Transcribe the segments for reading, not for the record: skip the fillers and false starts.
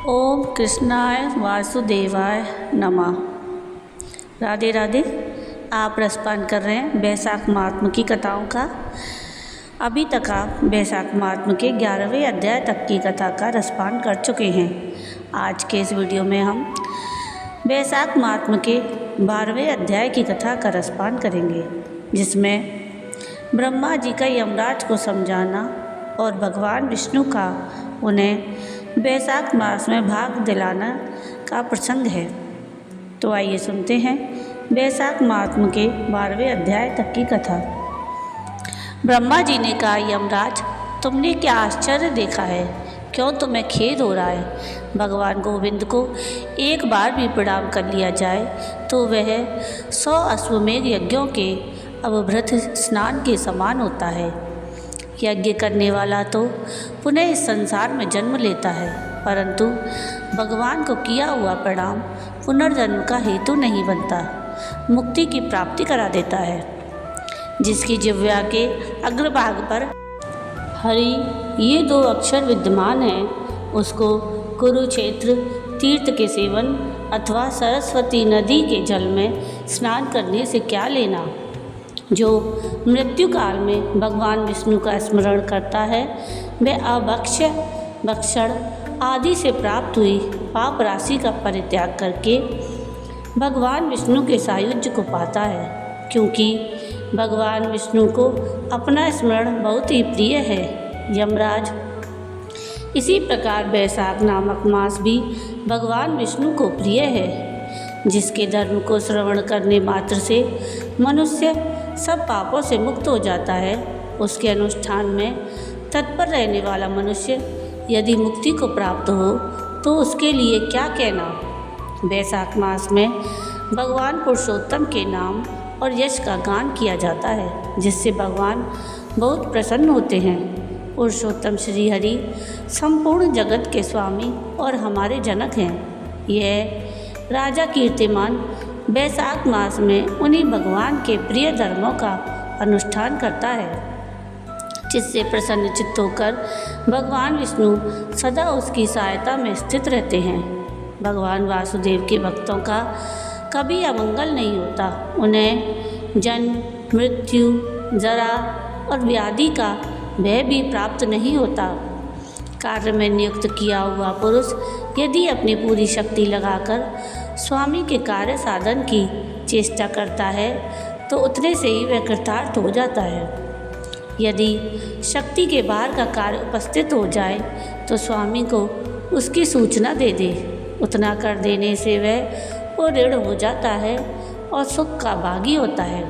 ओम कृष्णाय वासुदेवाय नमः। राधे राधे। आप रसपान कर रहे हैं बैसाख महात्म की कथाओं का। अभी तक आप बैसाख महात्म के 11वें अध्याय तक की कथा का रसपान कर चुके हैं। आज के इस वीडियो में हम बैसाख महात्म के 12वें अध्याय की कथा का रसपान करेंगे, जिसमें ब्रह्मा जी का यमराज को समझाना और भगवान विष्णु का उन्हें बैसाख मास में भाग दिलाना का प्रसंग है। तो आइए सुनते हैं बैसाख महात्म के 12वें अध्याय तक की कथा। ब्रह्मा जी ने कहा, यमराज, तुमने क्या आश्चर्य देखा है? क्यों तुम्हें खेद हो रहा है? भगवान गोविंद को एक बार भी प्रणाम कर लिया जाए तो वह 100 अश्वमेध यज्ञों के अवभृत स्नान के समान होता है। यज्ञ करने वाला तो पुनः इस संसार में जन्म लेता है, परंतु भगवान को किया हुआ प्रणाम पुनर्जन्म का हेतु नहीं बनता, मुक्ति की प्राप्ति करा देता है। जिसकी जिह्वा के अग्रभाग पर हरि ये 2 अक्षर विद्यमान हैं, उसको कुरुक्षेत्र तीर्थ के सेवन अथवा सरस्वती नदी के जल में स्नान करने से क्या लेना। जो मृत्यु काल में भगवान विष्णु का स्मरण करता है वह अभक्ष्य भक्षण आदि से प्राप्त हुई पाप राशि का परित्याग करके भगवान विष्णु के सायुज्य को पाता है, क्योंकि भगवान विष्णु को अपना स्मरण बहुत ही प्रिय है। यमराज, इसी प्रकार बैसाख नामक मास भी भगवान विष्णु को प्रिय है, जिसके धर्म को श्रवण करने मात्र से मनुष्य सब पापों से मुक्त हो जाता है। उसके अनुष्ठान में तत्पर रहने वाला मनुष्य यदि मुक्ति को प्राप्त हो तो उसके लिए क्या कहना। बैसाख मास में भगवान पुरुषोत्तम के नाम और यश का गान किया जाता है, जिससे भगवान बहुत प्रसन्न होते हैं। पुरुषोत्तम श्री हरि संपूर्ण जगत के स्वामी और हमारे जनक हैं। यह राजा कीर्तिमान बैसाख मास में उन्हीं भगवान के प्रिय धर्मों का अनुष्ठान करता है, जिससे प्रसन्न चित्त होकर भगवान विष्णु सदा उसकी सहायता में स्थित रहते हैं। भगवान वासुदेव के भक्तों का कभी अमंगल नहीं होता। उन्हें जन्म, मृत्यु, जरा और व्याधि का भय भी प्राप्त नहीं होता। कार्य में नियुक्त किया हुआ पुरुष यदि अपनी पूरी शक्ति लगाकर स्वामी के कार्य साधन की चेष्टा करता है तो उतने से ही वह कृतार्थ हो जाता है। यदि शक्ति के बाहर का कार्य उपस्थित हो जाए तो स्वामी को उसकी सूचना दे दे। उतना कर देने से वह ऋण हो जाता है और सुख का भागी होता है।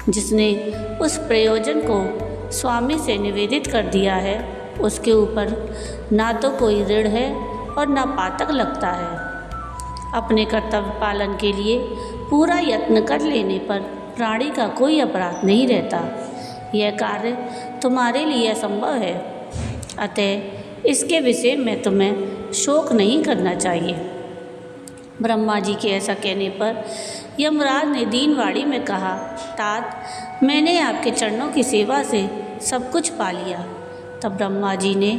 जिसने उस प्रयोजन को स्वामी से निवेदित कर दिया है उसके ऊपर ना तो कोई ऋण है और ना पातक लगता है। अपने कर्तव्य पालन के लिए पूरा यत्न कर लेने पर प्राणी का कोई अपराध नहीं रहता। यह कार्य तुम्हारे लिए असंभव है, अतः इसके विषय में तुम्हें शोक नहीं करना चाहिए। ब्रह्मा जी के ऐसा कहने पर यमराज ने दीनवाणी में कहा, तात, मैंने आपके चरणों की सेवा से सब कुछ पा लिया। तब ब्रह्मा जी ने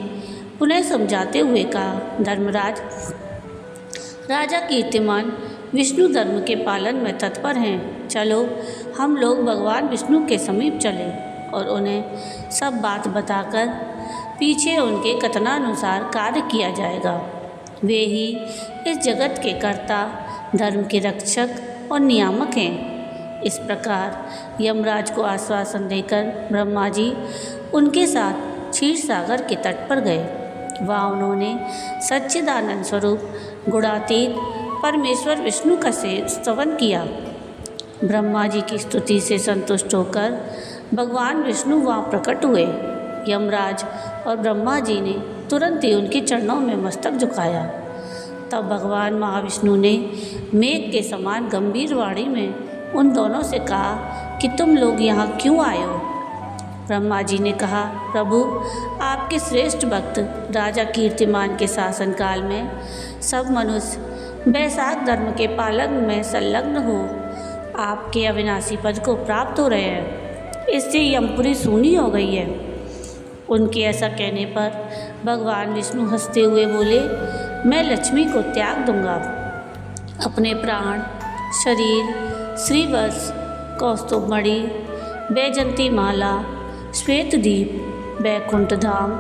पुनः समझाते हुए कहा, धर्मराज, राजा कीर्तिमान विष्णु धर्म के पालन में तत्पर हैं। चलो हम लोग भगवान विष्णु के समीप चलें और उन्हें सब बात बताकर पीछे उनके कथनानुसार कार्य किया जाएगा। वे ही इस जगत के कर्ता, धर्म के रक्षक और नियामक हैं। इस प्रकार यमराज को आश्वासन देकर ब्रह्मा जी उनके साथ क्षीर सागर के तट पर गए। वहाँ उन्होंने सच्चिदानंद स्वरूप गुणातीत परमेश्वर विष्णु का स्तवन किया। ब्रह्मा जी की स्तुति से संतुष्ट होकर भगवान विष्णु वहाँ प्रकट हुए। यमराज और ब्रह्मा जी ने तुरंत ही उनके चरणों में मस्तक झुकाया। तब भगवान महाविष्णु ने मेघ के समान गंभीर वाणी में उन दोनों से कहा कि तुम लोग यहाँ क्यों आए हो। ब्रह्मा जी ने कहा, प्रभु, आपके श्रेष्ठ भक्त राजा कीर्तिमान के शासनकाल में सब मनुष्य बैसाख धर्म के पालन में संलग्न हो आपके अविनाशी पद को प्राप्त हो रहे हैं। इससे यमपुरी सूनी हो गई है। उनके ऐसा कहने पर भगवान विष्णु हंसते हुए बोले, मैं लक्ष्मी को त्याग दूंगा। अपने प्राण, शरीर, श्रीवत्स, कौस्तुभमणि, वैजंती माला, श्वेतदीप, वैकुंठ धाम,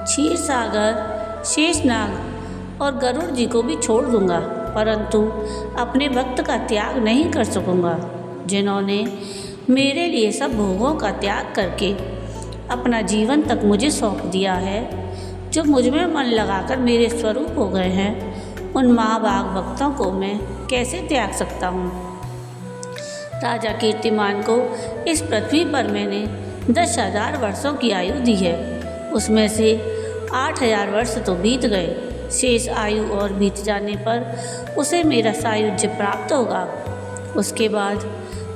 क्षीर सागर, शेषनाग और गरुड़ जी को भी छोड़ दूंगा, परंतु अपने भक्त का त्याग नहीं कर सकूंगा, जिन्होंने मेरे लिए सब भोगों का त्याग करके अपना जीवन तक मुझे सौंप दिया है। जो मुझ में मन लगाकर मेरे स्वरूप हो गए हैं, उन महाभाग भक्तों को मैं कैसे त्याग सकता हूँ। राजा कीर्तिमान को इस पृथ्वी पर मैंने 10,000 वर्षों की आयु दी है, उसमें से 8,000 वर्ष तो बीत गए। शेष आयु और बीत जाने पर उसे मेरा सायुज्य प्राप्त होगा। उसके बाद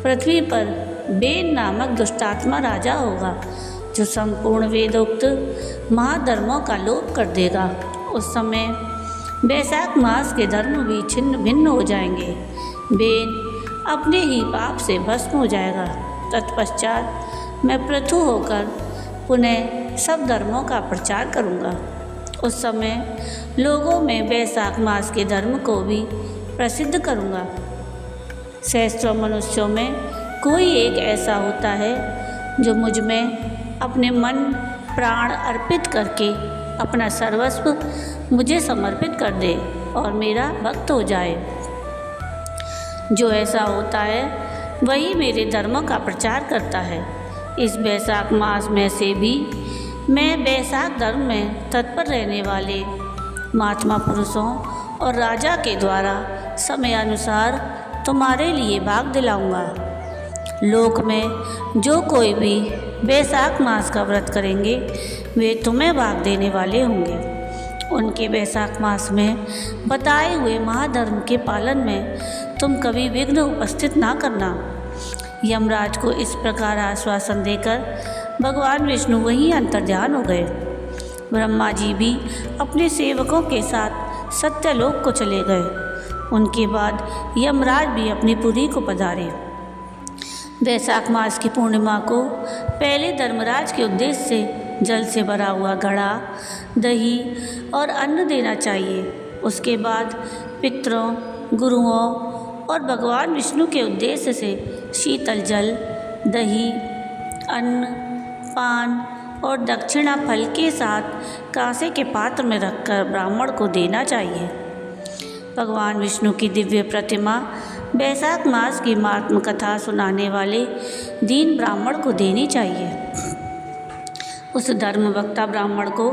पृथ्वी पर बेन नामक दुष्टात्मा राजा होगा, जो संपूर्ण वेदोक्त महाधर्मों का लोप कर देगा। उस समय बैसाख मास के धर्म भी छिन्न भिन्न हो जाएंगे। बेन अपने ही पाप से भस्म हो जाएगा। तत्पश्चात मैं पृथु होकर पुनः सब धर्मों का प्रचार करूँगा। उस समय लोगों में बैसाख मास के धर्म को भी प्रसिद्ध करूँगा। सहस्त्रों मनुष्यों में कोई एक ऐसा होता है जो मुझ में अपने मन प्राण अर्पित करके अपना सर्वस्व मुझे समर्पित कर दे और मेरा भक्त हो जाए। जो ऐसा होता है वही मेरे धर्मों का प्रचार करता है। इस बैसाख मास में से भी मैं बैसाख धर्म में तत्पर रहने वाले महात्मा पुरुषों और राजा के द्वारा समय अनुसार तुम्हारे लिए भाग दिलाऊंगा। लोक में जो कोई भी बैसाख मास का व्रत करेंगे वे तुम्हें भाग देने वाले होंगे। उनके बैसाख मास में बताए हुए महाधर्म के पालन में तुम कभी विघ्न उपस्थित ना करना। यमराज को इस प्रकार आश्वासन देकर भगवान विष्णु वहीं अंतर्ध्यान हो गए। ब्रह्मा जी भी अपने सेवकों के साथ सत्यलोक को चले गए। उनके बाद यमराज भी अपनी पुरी को पधारे। बैसाख मास की पूर्णिमा को पहले धर्मराज के उद्देश्य से जल से भरा हुआ घड़ा, दही और अन्न देना चाहिए। उसके बाद पितरों, गुरुओं और भगवान विष्णु के उद्देश्य से शीतल जल, दही, अन्न, पान और दक्षिणा फल के साथ कांसे के पात्र में रखकर ब्राह्मण को देना चाहिए। भगवान विष्णु की दिव्य प्रतिमा बैसाख मास की महात्म कथा सुनाने वाले दीन ब्राह्मण को देनी चाहिए। उस धर्मवक्ता ब्राह्मण को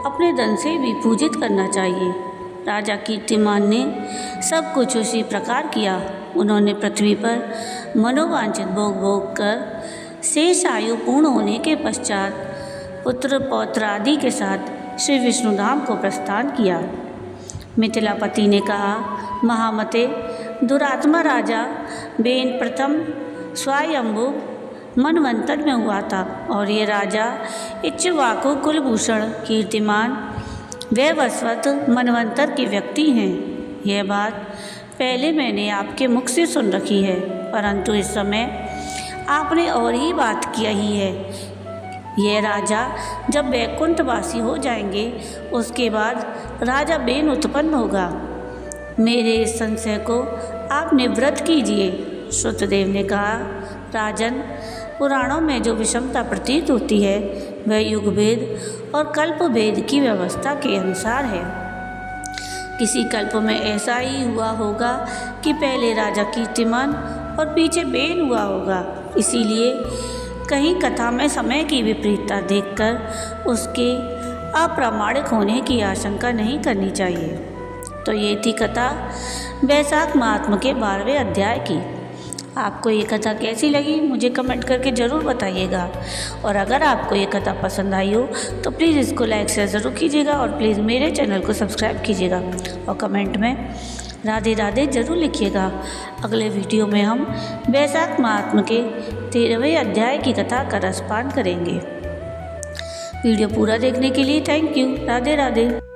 अपने धन से भी पूजित करना चाहिए। राजा कीर्तिमान ने सब कुछ उसी प्रकार किया। उन्होंने पृथ्वी पर मनोवांछित भोग भोग कर शेष आयु पूर्ण होने के पश्चात पुत्र पौत्र आदि के साथ श्री विष्णुधाम को प्रस्थान किया। मिथिलापति ने कहा, महामते, दुरात्मा राजा बेन प्रथम स्वायंभु मनवंतर में हुआ था और ये राजा इक्ष्वाकु कुलभूषण कीर्तिमान वैवस्वत मनवंतर के व्यक्ति हैं। यह बात पहले मैंने आपके मुख से सुन रखी है, परंतु इस समय आपने और ही बात किया ही है। यह राजा जब वैकुंठवासी हो जाएंगे उसके बाद राजा बेन उत्पन्न होगा। मेरे इस संशय को आप निवृत्त कीजिए। श्रुतदेव ने कहा, राजन, पुराणों में जो विषमता प्रतीत होती है वह युग भेद और कल्प भेद की व्यवस्था के अनुसार है। किसी कल्प में ऐसा ही हुआ होगा कि पहले राजा कीर्तिमान और पीछे बेन हुआ होगा। इसीलिए कहीं कथा में समय की विपरीतता देखकर उसके अप्रामाणिक होने की आशंका नहीं करनी चाहिए। तो ये थी कथा बैसाख महात्म के 12वें अध्याय की। आपको ये कथा कैसी लगी मुझे कमेंट करके ज़रूर बताइएगा। और अगर आपको ये कथा पसंद आई हो तो प्लीज़ इसको लाइक शेयर ज़रूर कीजिएगा और प्लीज़ मेरे चैनल को सब्सक्राइब कीजिएगा और कमेंट में राधे राधे ज़रूर लिखिएगा। अगले वीडियो में हम बैसाख महात्म के 13वें अध्याय की कथा का रसपान करेंगे। वीडियो पूरा देखने के लिए थैंक यू। राधे राधे।